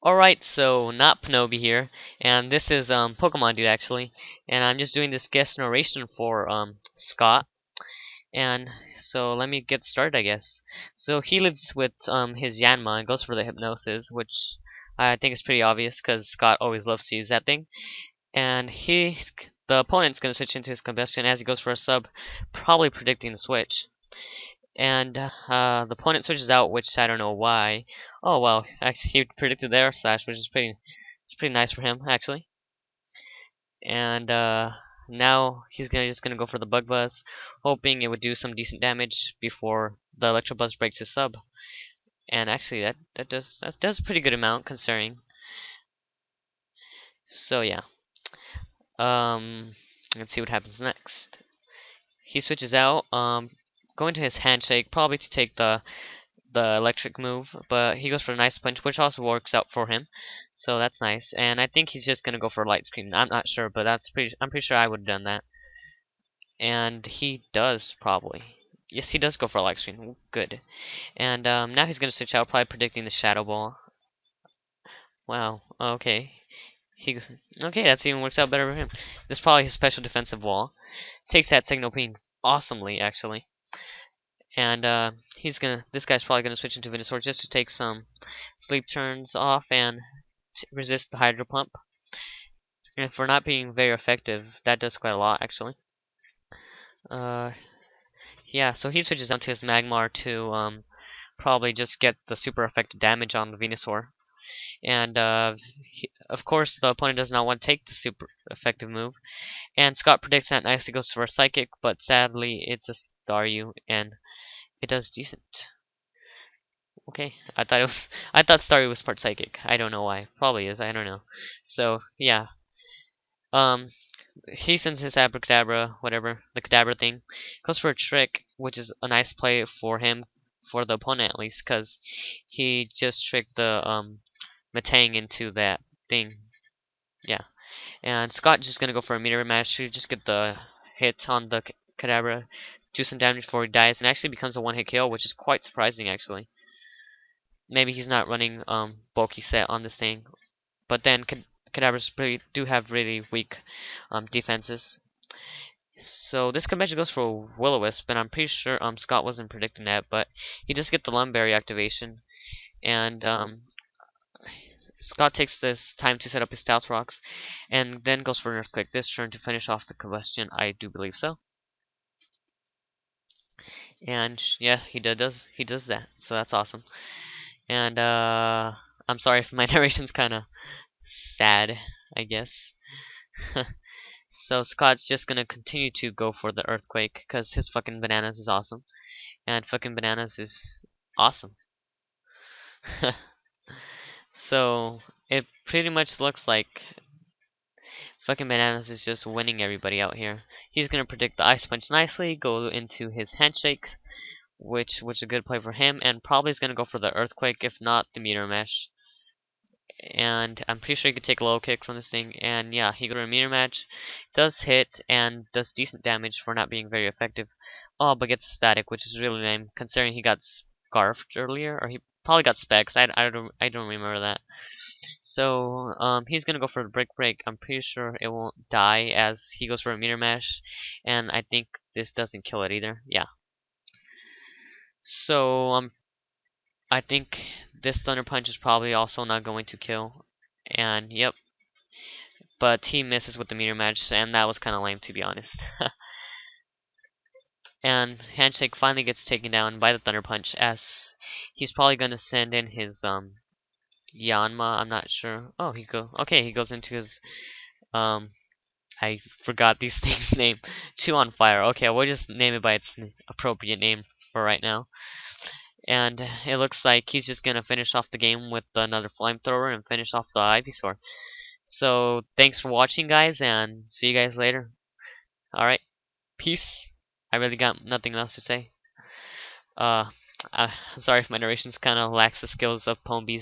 Alright, so not Panobi here, and this is PKMNDUED actually, and I'm just doing this guest narration for Scott, and so let me get started, I guess. So he lives with his Yanma and goes for the hypnosis, which I think is pretty obvious because Scott always loves to use that thing, and the opponent's gonna switch into his combustion as he goes for a sub, probably predicting the switch. And the opponent switches out, which I don't know why. Oh well, actually he predicted the air slash, which is pretty nice for him actually. And now he's just gonna go for the bug buzz, hoping it would do some decent damage before the electro buzz breaks his sub. And actually that does a pretty good amount considering. So yeah, let's see what happens next. He switches out, going to his handshake, probably to take the electric move, but he goes for a nice punch, which also works out for him. So that's nice. And I think he's just gonna go for a light screen. I'm not sure, but I'm pretty sure I would have done that. And he does probably. Yes, he does go for a light screen. Good. And now he's gonna switch out, probably predicting the shadow ball. Wow. Okay. Okay, that even works out better for him. This is probably his special defensive wall. Takes that signal ping awesomely, actually. And this guy's probably gonna switch into Venusaur just to take some sleep turns off and resist the Hydro Pump. And for not being very effective, that does quite a lot actually. Yeah, so he switches down to his Magmar to probably just get the super effective damage on the Venusaur. And of course, the opponent does not want to take the super effective move. And Scott predicts that nicely, goes for a Psychic, but sadly it's a Staryu, and it does decent. Okay, I thought Starry was part psychic. I don't know why. Probably is. I don't know. So yeah, um, he sends his abracadabra, whatever the Kadabra thing, goes for a trick, which is a nice play for him, for the opponent at least, because he just tricked the Metang into that thing. Yeah, and Scott just gonna go for a meteor mash to just get the hit on the Kadabra, do some damage before he dies, and actually becomes a one-hit kill, which is quite surprising actually. Maybe he's not running bulky set on this thing, but then Kadabras do have really weak defenses. So this convention goes for Will-O-Wisp, and I'm pretty sure Scott wasn't predicting that, but he does get the Lumberry activation, and Scott takes this time to set up his Stealth Rocks, and then goes for an Earthquake this turn to finish off the combustion. I do believe so. And yeah, he does that, so that's awesome. And I'm sorry if my narration's kind of sad, I guess. So Scott's just gonna continue to go for the Earthquake because his fucking bananas is awesome, and fucking bananas is awesome. So it pretty much looks like fucking bananas is just winning everybody out here. He's gonna predict the Ice Punch nicely, go into his handshake, which is a good play for him, and probably is gonna go for the Earthquake, if not the Meteor Mesh. And I'm pretty sure he could take a low kick from this thing. And yeah, he goes to a meter match, does hit, and does decent damage for not being very effective. Oh, but gets static, which is really lame, considering he got scarfed earlier, or he probably got specs. I don't remember that. So he's gonna go for the brick break. I'm pretty sure it won't die as he goes for a meter mash, and I think this doesn't kill it either. Yeah. So I think this Thunder Punch is probably also not going to kill. And yep. But he misses with the meter match, and that was kind of lame to be honest. And Handshake finally gets taken down by the Thunder Punch, as he's probably gonna send in his Yanma, I'm not sure. Oh, he goes into his I forgot these things' name. Two on Fire. Okay, we'll just name it by its appropriate name for right now. And it looks like he's just gonna finish off the game with another flamethrower and finish off the Ivysaur. So thanks for watching, guys, and see you guys later. Alright, peace. I really got nothing else to say. Sorry if my narrations kind of lacks the skills of Poem Beast.